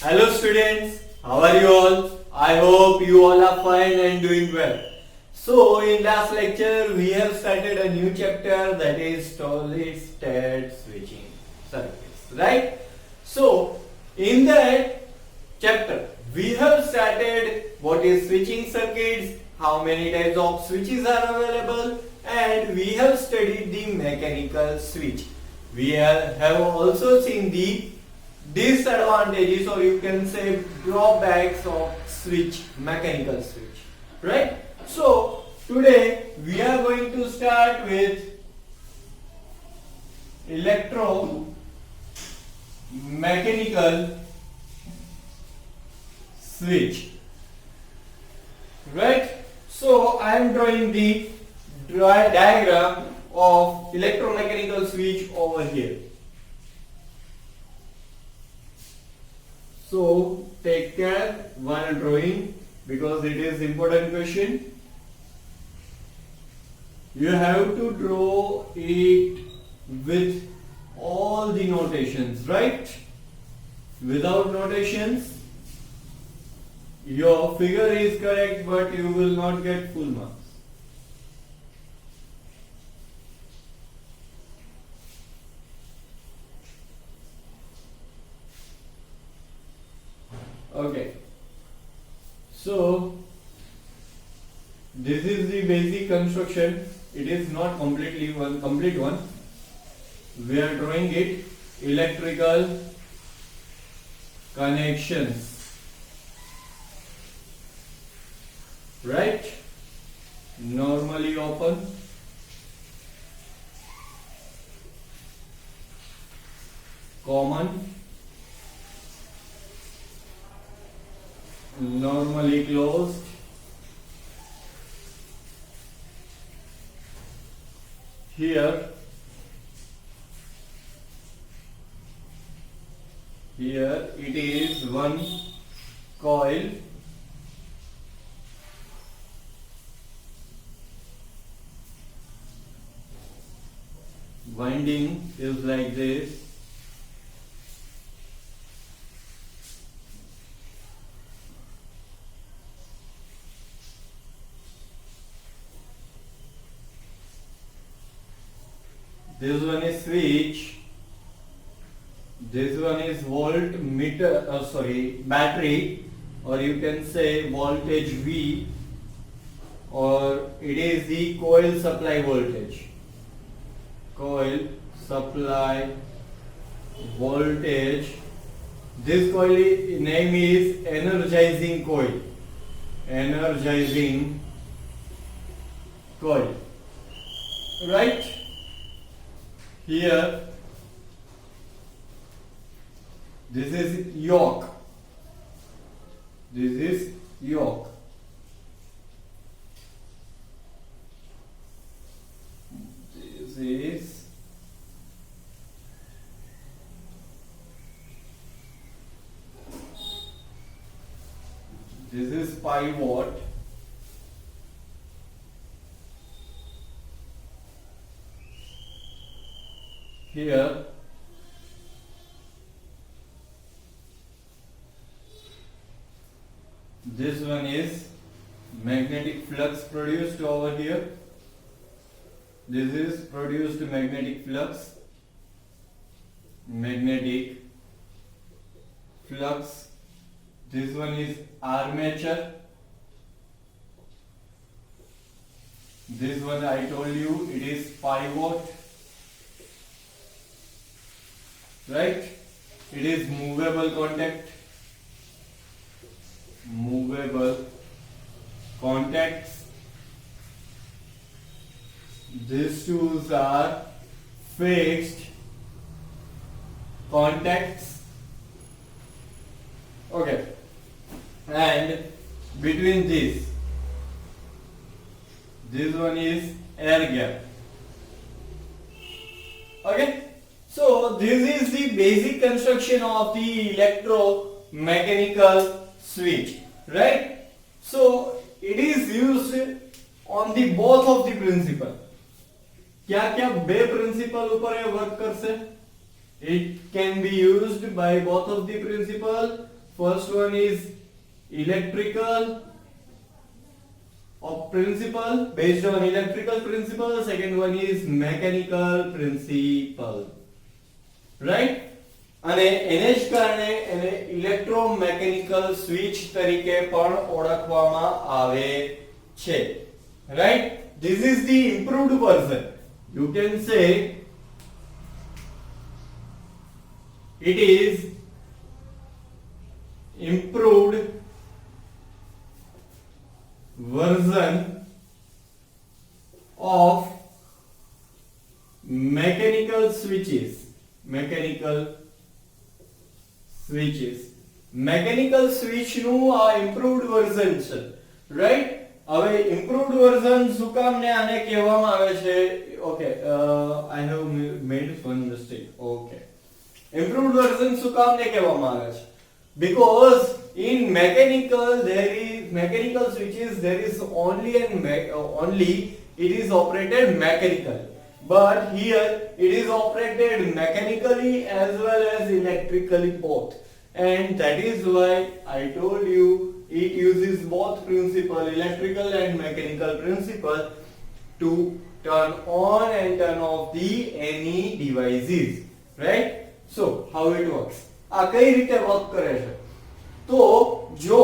Hello students, how are you all? I hope you all are fine and doing well. So in last lecture we have started a new chapter, that is solid state switching circuits, right? So in that chapter we have started what is switching circuits, how many types of switches are available, and we have studied the mechanical switch. We have also seen the disadvantages, or you can say drawbacks of mechanical switch, right? So today we are going to start with electromechanical switch, right? So I am drawing the diagram of electromechanical switch over here. So take care while drawing, because it is important question. You have to draw it with all the notations, right? Without notations your figure is correct but you will not get full marks. Okay, so this is the basic construction. It is not completely complete one. We are drawing it electrical connections, right? Normally open, common, normally closed, here it is one coil, winding is like this, this one is switch, this one is battery, or you can say voltage V, or it is the coil supply voltage. Coil supply voltage. This coil name is energizing coil. Energizing coil. Right? Here this is yoke. This is yoke. This is pivot. Here this one is magnetic flux produced over here. This is produced magnetic flux. Magnetic flux. This one is armature. This one I told you it is pivot. Right? It is movable contact. Movable contacts. These two are fixed contacts. Okay. And between this one is air gap. Okay. So this is the basic construction of the electromechanical switch, right? So it is used on the both of the principle. क्या बे principal ऊपर work कर से? It can be used by both of the principle First one is electrical of principle, based on electrical principle. Second one is mechanical principle, right? અને એને જ કારણે એને ઇલેક્ટ્રોમેકેનિકલ switch તરીકે પણ ઓળખવામાં આવે છે, right? This is the improved version. You can say it is improved version of mechanical switches. Mechanical switch નું આ improved version છે, right? હવે improved version શું કામ ને આને કહેવામાં આવે છે? Okay, I have made one mistake. Okay, improved version શું કામ ને કહેવામાં આવે છે? Because in mechanical switches there is only it is operated mechanically, but here it is operated mechanically as well as electrically both, and that is why I told you it uses both principle, electrical and mechanical principle, to turn on and turn off the any devices, right? So how it works, આ કઈ રીતે work કરે છે? તો જો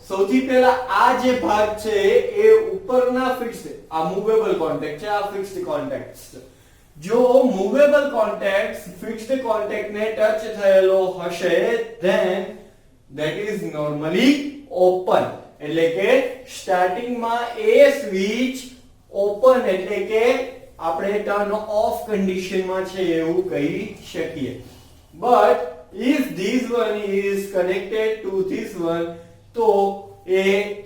સૌથી પહેલા આ જે ભાગ છે એ ઉપરના ફિક્સ્ડ, આ મૂવેબલ કોન્ટેક્ટ છે, આ ફિક્સ્ડ કોન્ટેક્ટ છે. જો મૂવેબલ કોન્ટેક્ટ ફિક્સ્ડ કોન્ટેક્ટ ને ટચ થયેલો હશે, then that is normally open, એટલે કે સ્ટાર્ટિંગ માં એ સ્વિચ ઓપન એટલે કે આપણે ટર્ન ઓફ કન્ડિશન માં છે એવું કહી શકીએ. But if this one is connected to this one, તો એ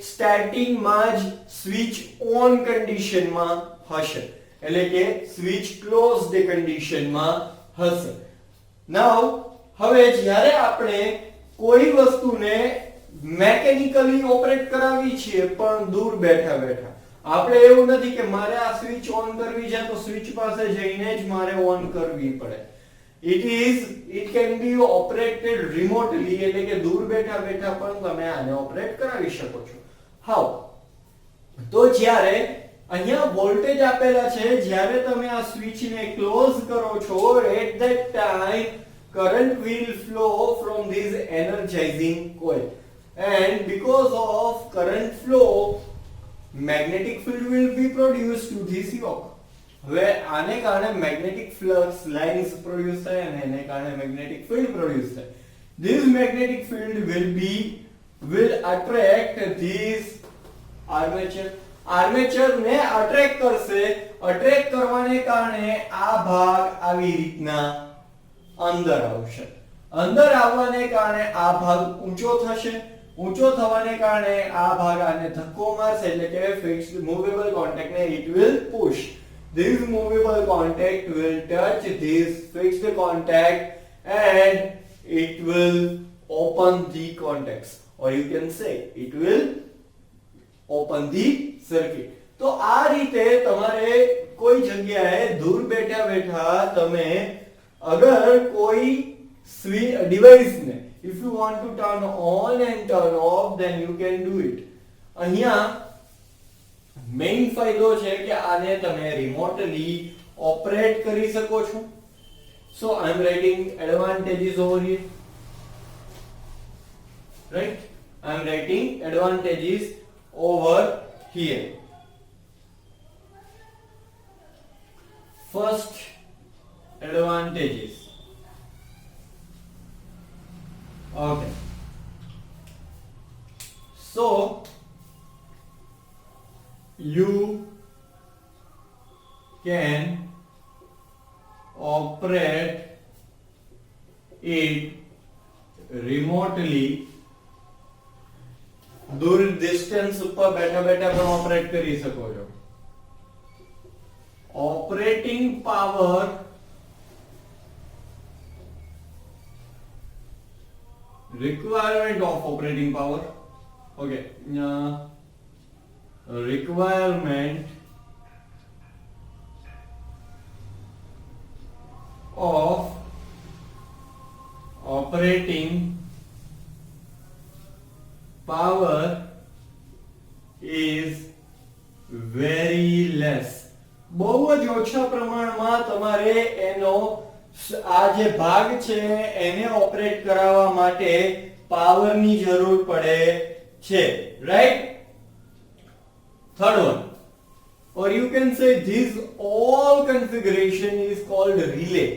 સ્ટાર્ટિંગ માં જ સ્વિચ ઓન કન્ડિશન માં હશે, એટલે કે સ્વિચ ક્લોઝડ કન્ડિશન માં હશે. નાઉ હવે જ્યારે આપણે કોઈ વસ્તુને મેકેનિકલી ઓપરેટ કરાવી છીએ પણ દૂર બેઠા બેઠા, આપણે એવું નથી કે મારે આ સ્વિચ ઓન કરવી છે તો સ્વિચ પાસે જઈને જ મારે ઓન કરવી પડે. It can be operated remotely, એટલે કે દૂર બેઠા બેઠા પણ તમે આને ઓપરેટ કરાવી શકો છો. How? તો જ્યારે અહીંયા વોલ્ટેજ આપેલા છે, જ્યારે તમે આ સ્વિચને ક્લોઝ કરો છો, at that time current will flow from this energizing coil, and because of current flow magnetic field will be produced to this yoke. હવે આને કારણે મેગ્નેટિક ફ્લક્સ લાઇન્સ પ્રોડ્યુસ થાય અને એને કારણે મેગ્નેટિક ફિલ્ડ પ્રોડ્યુસ થાય. This magnetic field will attract this armature. Armature ને attract કરશે. અટ્રેક્ટ કરવાને કારણે આ ભાગ આવી રીતના અંદર આવશે. અંદર આવવાને કારણે આ ભાગ ઊંચો થશે. ઊંચો થવાને કારણે આ ભાગ આને ધક્કો મારશે, એટલે કે ફિક્સ્ડ મૂવેબલ કોન્ટેક્ટ ને it will push. This movable contact will touch this fixed contact and it will open the contacts, or you can say it will open the circuit. તો આ રીતે તમારે કોઈ જગ્યાએ દૂર બેઠા બેઠા તમે અગર કોઈ ડિવાઇસ ને if you want to turn on and turn off, then you can do it. અહીંયા મેઇન ફાયદો છે કે આને તમે રિમોટલી ઓપરેટ કરી શકો છો. So I am writing advantages over here, right? I am writing advantages over here. First advantages. Okay, so you can operate it remotely. दूर डिस्टेंस ઉપર બેઠા બેઠા પણ ઓપરેટ કરી શકો છો. Operating power requirement of operating power. Okay, requirement of operating power is very less. બહુ જ ઓછા પ્રમાણમાં તમારે એનો આ જે ભાગ છે એને ઓપરેટ કરાવવા માટે પાવરની જરૂર પડે છે, right? Third one, or you can say this all configuration is called relay.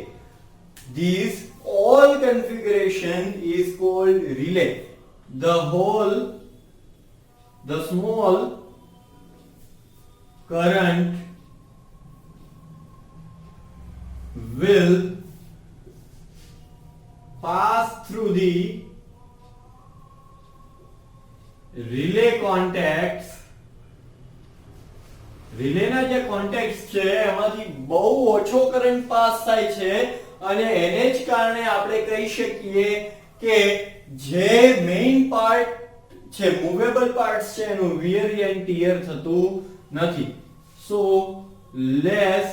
This all configuration is called relay. The small current will pass through the relay contacts. રિલેના જે કોન્ટેક્ટ્સ છે એમાંથી બહુ ઓછો કરંટ પાસ થાય છે અને એને જ કારણે આપણે કહી શકીએ કે જે મેઇન પાર્ટ છે, મૂવેબલ પાર્ટ્સ છે, એનું વિયર એન્ડ ટીયર થતું નથી. સો લેસ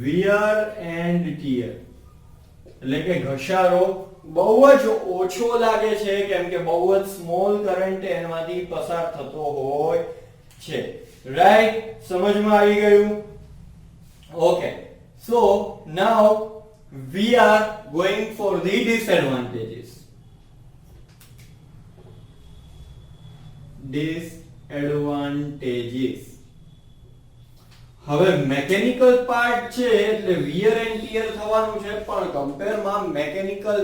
વિયર એન્ડ ટીયર એટલે કે ઘસારો બહુ જ ઓછો લાગે છે કેમ કે બહુ જ સ્મોલ કરંટ એમાંથી પસાર થતો હોય છે, રાઈટ? સમજમાં આવી ગયું? Okay, so now we are going for the disadvantages. હવે મેકેનિકલ પાર્ટ છે એટલે વિયર એન્ડ ટીયર થવાનું છે, પણ કમ્પેરમાં મેકેનિકલ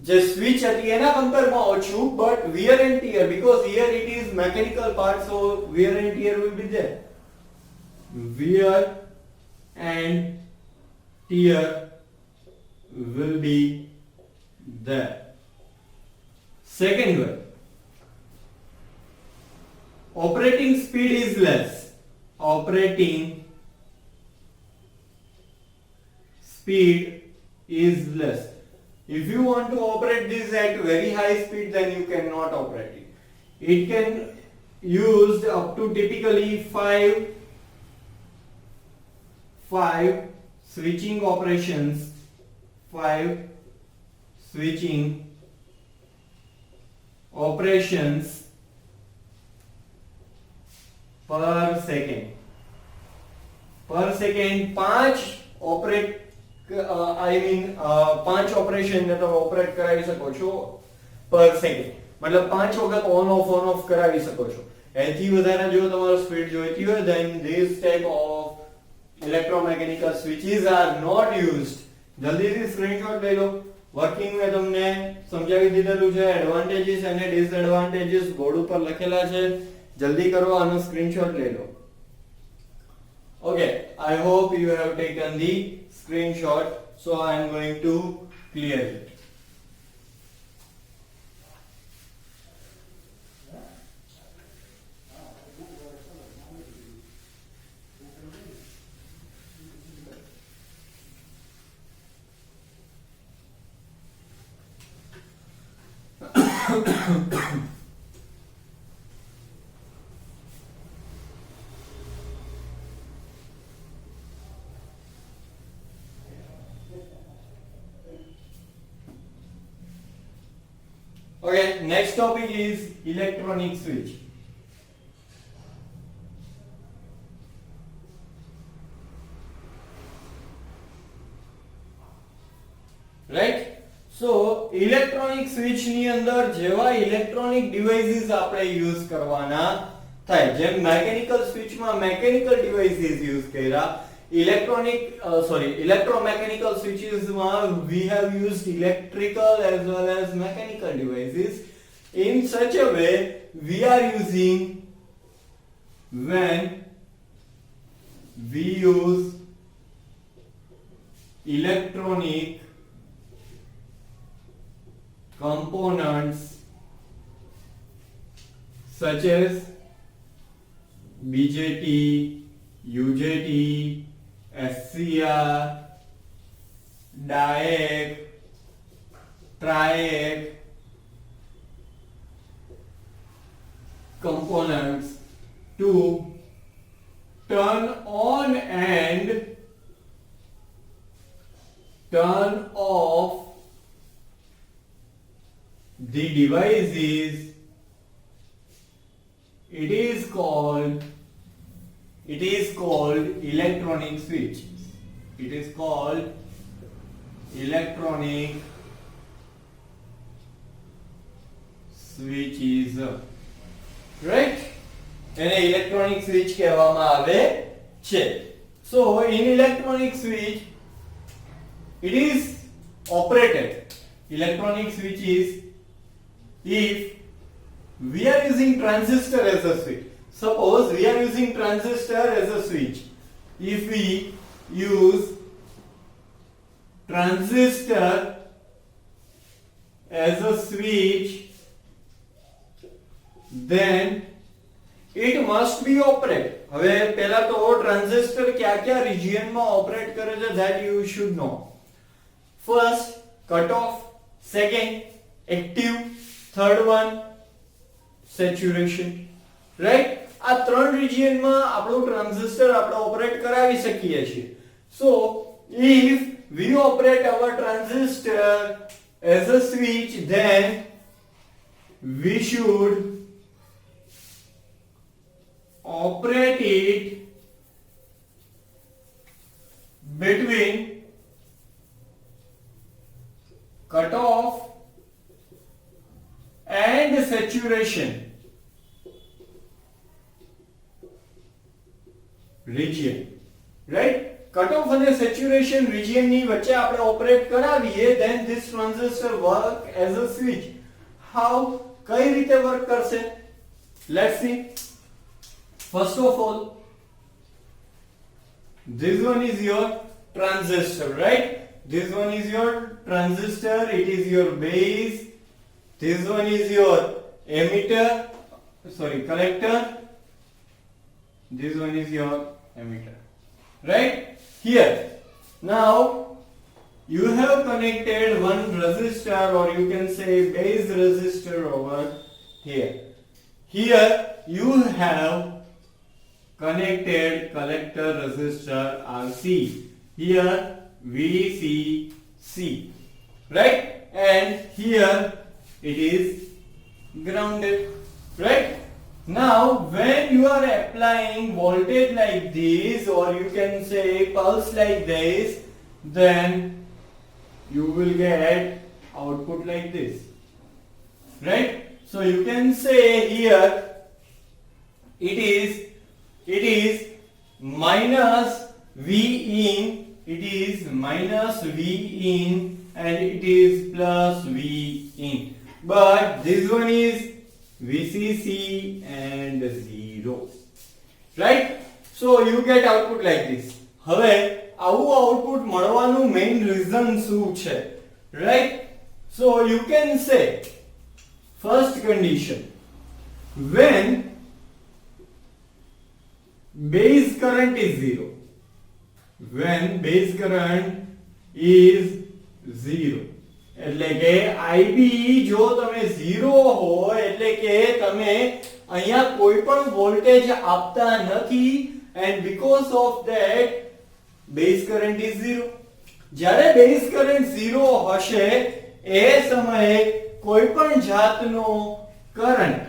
જે સ્વિચ હતી એના કમ્પેરમાં ઓછું, but wear and tear because here it is mechanical part, so wear and tear will be there. Wear and tear will be there. Second one, operating speed is less. Operating speed is less. If you want to operate this at very high speed, then you cannot operate it. It can used up to typically five switching operations, 5 switching operations per second. 5 operate પાંચ operation ને તમે operate કરાવી શકો છો પર second, મતલબ 5 વખત on of કરાવી શકો છો. એથી વધારે જો તમારો સ્પીડ જોઈતી હોય then this type of electromechanical switches are not used. જલ્દીથી સ્ક્રીનશોટ લઈ લો. વર્કિંગ મેં તમને સમજાવી દીધેલું છે. એડવાન્ટેજીસ અને ડિસએડવાન્ટેજીસ બોર્ડ ઉપર લખેલા છે. જલ્દી કરો આનો સ્ક્રીનશોટ લઈ લો. Okay, I hope you have taken the screenshot, so I am going to clear it. Okay, next topic is electronic switch. Right? So electronic switch ની અંદર જેવા electronic devices આપણે use કરવાના થાય, જેમ mechanical switch માં mechanical devices use કર્યા, electromechanical switches we have used electrical as well as mechanical devices. In such a way we are using when we use electronic components such as BJT, UJT, SCR, DIAC, TRIAC components to turn on and turn off the device is, it is called electronic switch. It is called electronic switches, right? એને electronic switch કહેવામાં આવે છે. So in electronic switch it is operated. Electronic switch is, if we are using transistor as a switch, suppose we are using transistor as a switch, if we use transistor as a switch, then it must be operate. હવે પહેલા તો transistor કયા કયા region માં operate કરે છે that you should know. First, cut off. Second, active. Third one, saturation. Right? આ ત્રણ રિજિયન માં આપણું ટ્રાન્ઝિસ્ટર આપણે ઓપરેટ કરાવી શકીએ છીએ. So if we operate our transistor as a switch, then we should operate it between cutoff and saturation region, right? Cutoff and saturation region ની વચ્ચે આપણે ઓપરેટ કરાવીએ, then this transistor work as a switch. How? કઈ રીતે work કરશે? Let's see. First of all, this one is your transistor, right? This one is your transistor, it is your base. This one is your collector. This one is your emitter, right? Here, now you have connected one resistor, or you can say base resistor over here. Here you have connected collector resistor RC, here VCC, right? And here it is grounded, right? Now when you are applying voltage like this, or you can say pulse like this, then you will get output like this, right? So you can say here it is minus V in, it is minus V in, and it is plus V in. But this one is VCC and 0. Right? So you get output like this. હવે આવું output મળવાનું main reason શું છે? Right? So you can say first condition, when base current is 0, when base current is 0, એટલે કે IB જો તમે 0 હોય એટલે કે તમે અહીંયા કોઈ પણ વોલ્ટેજ આપતા નથી, and because of that base current is 0. જ્યારે base current 0 હશે એ સમયે કોઈ પણ જાતનો કરંટ,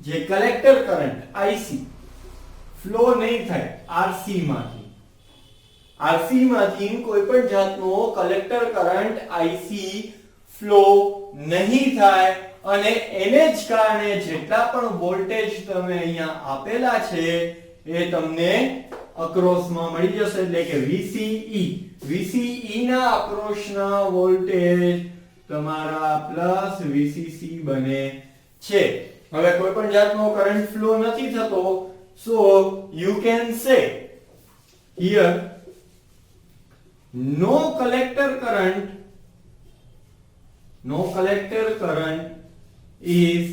જે કલેક્ટર કરંટ IC ફ્લો નહીં થાય RC માંથી કોઈ પણ જાતનો કલેક્ટર કરંટ IC ફ્લો નહીં થાય, અને એને જ કારણે જેટલા પણ વોલ્ટેજ તમે અહીંયા આપેલા છે એ તમને અક્રોસમાં મળી જશે, એટલે કે VCE ના અક્રોસના વોલ્ટેજ તમારા પ્લસ VCC બને છે. હવે કોઈ પણ જાતનો કરંટ ફ્લો નથી થતો, so you can say here no collector current is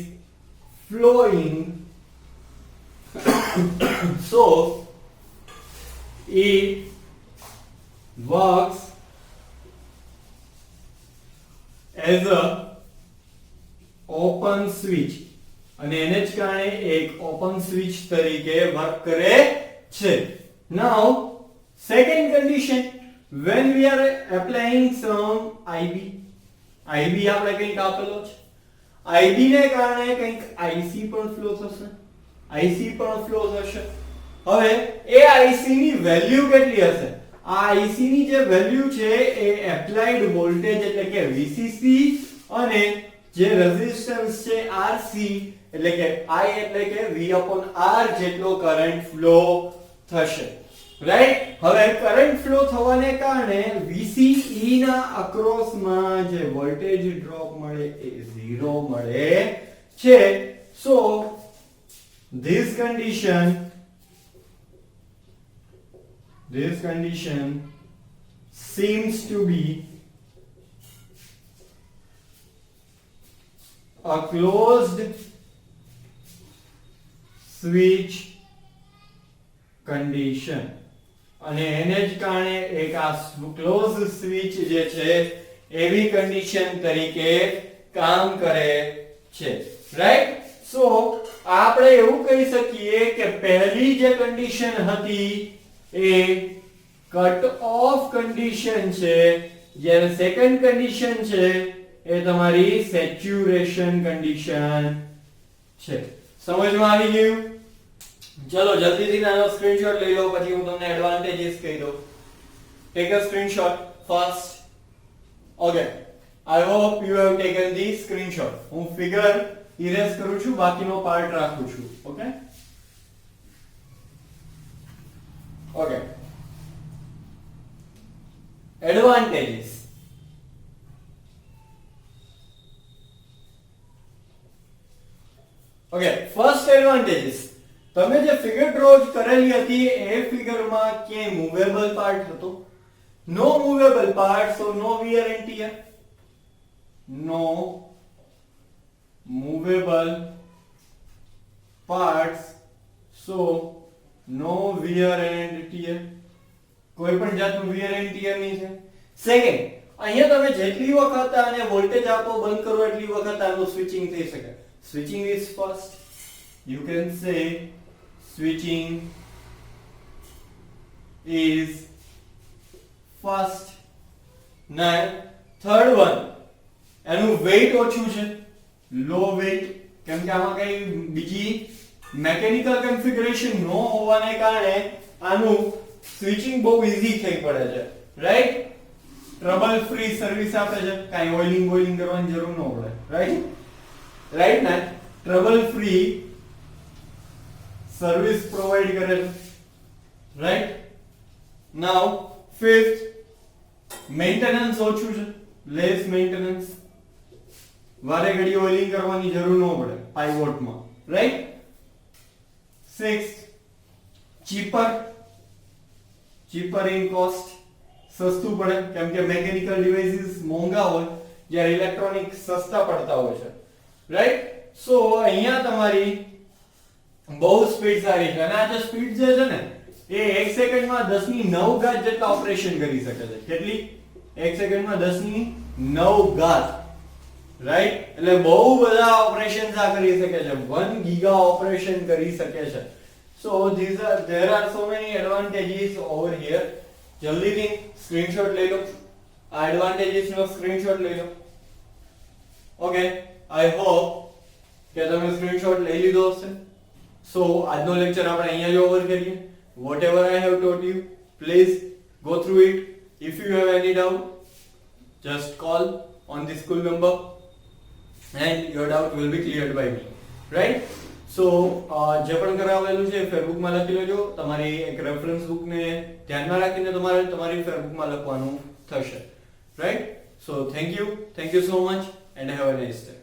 flowing, so it works as a open switch, અને એને જ કારણે એક ઓપન સ્વિચ તરીકે વર્ક કરે છે. Now second condition, when we are applying some IB આપણે કંઈક આપેલો છે, IB ને કારણે કંઈક IC પણ ફ્લો થશે, IC પણ ફ્લો થશે. હવે એ IC ની વેલ્યુ કેટલી હશે? આ IC ની જે વેલ્યુ છે એ એપ્લાઈડ વોલ્ટેજ એટલે કે VCC અને જે રેઝિસ્ટન્સ છે RC એટલે કે I એટલે કે V/R જેટલો કરંટ ફ્લો થશે. રાઈટ? હવે કરંટ ફ્લો થવાને કારણે VCE ના અક્રોસ માં જે વોલ્ટેજ ડ્રોપ મળે એ 0 મળે છે. સો this condition seems to be a closed switch condition. અને એને જ કારણે એક આ ક્લોઝ સ્વિચ જે છે એવી કન્ડિશન તરીકે કામ કરે છે. રાઈટ? સો આપણે એવું કહી શકીએ કે પહેલી જે કન્ડિશન હતી એ કટ ઓફ કન્ડિશન છે, જ્યારે સેકન્ડ કન્ડિશન છે એ તમારી સેચ્યુરેશન કન્ડિશન છે. સમજમાં આવી ગયું? ચલો જલ્દીથી નાનો સ્ક્રીનશોટ લઈ લો, પછી હું તમને એડવાન્ટેજીસ કહી દઉં. Take a screenshot first. Okay, I hope you have taken the screenshot. હું ફિગર ઇરેઝ કરું છું, બાકીનો પાર્ટ રાખું છું. Okay okay, advantages. Okay, first advantages. તમે જે ફિગર ડ્રો કરેલી હતી એ ફિગરમાં ક્યાંય મૂવેબલ પાર્ટ હતો? No movable part, so no wear and tear. No movable parts, so no wear and tear. કોઈ પણ જાતનું વિયર એન્ડ ટીયર નહીં છે. સેકન્ડ, અહીંયા તમે જેટલી વખત આને વોલ્ટેજ આપો બંધ કરો એટલી વખત આનું સ્વિચિંગ થઈ શકે. Switching is fast. You can say switching is fast. Now third one, એનું weight ઓછું છે, low weight, કેમ કે આમાં કઈ બીજી મેકેનિકલ કન્ફિગરેશન ન હોવાને કારણે આનું સ્વિચિંગ બહુ ઈઝી થઈ પડે છે. રાઈટ? ટ્રબલ ફ્રી સર્વિસ આપે છે, કાઈ ઓઇલિંગ કરવાની જરૂર ન પડે. રાઈટ? રાઈટ ને? ટ્રબલ ફ્રી સર્વિસ પ્રોવાઈડ કરે છે. રાઈટ? નાઉ ફિફ્થ, મેન્ટેનન્સ ઓછું છે, લેસ મેન્ટેનન્સ. વારે ઘડી ઓઇલિંગ કરવાની જરૂર ન પડે પાઇવોટમાં. Right? Sixth, cheaper in cost. સસ્તું પડે, કેમ કે મેકેનિકલ ડિવાઇસીસ મોંઘા હોય જ્યારે ઇલેક્ટ્રોનિક સસ્તા પડતા હોય છે. રાઈટ? સો અહીંયા તમારી બહુ સ્પીડ સારી છે, અને આ જે સ્પીડ જે છે ને એ 1 સેકન્ડમાં 10⁹ જેટલા ઓપરેશન કરી શકે છે. કેટલી? 1 સેકન્ડમાં 10⁹. રાઈટ? એટલે બહુ બધા ઓપરેશન્સ આ કરી શકે છે. 1 ગીગા ઓપરેશન કરી શકે છે. સો there are so many advantages over here. જલ્દીથી સ્ક્રીનશોટ લઈ લો, આ એડવાન્ટેજીસ નો સ્ક્રીનશોટ લઈ લો. ઓકે, આઈ હોપ કે તમે સ્ક્રીનશોટ લઈ લીધો હશે. સો આજનો લેક્ચર આપણે અહીંયા જ ઓવર કરીએ. whatever I have taught you, please go through it. If you have any doubt, just call on the school number and your doubt will be cleared by me. Right? So જે પણ કરાવેલું છે Facebook માં લખી લેજો. તમારી એક reference book ને ધ્યાનમાં રાખીને તમારે તમારી ફેસબુક માં લખવાનું થશે. Right? So thank you so much and have a nice day.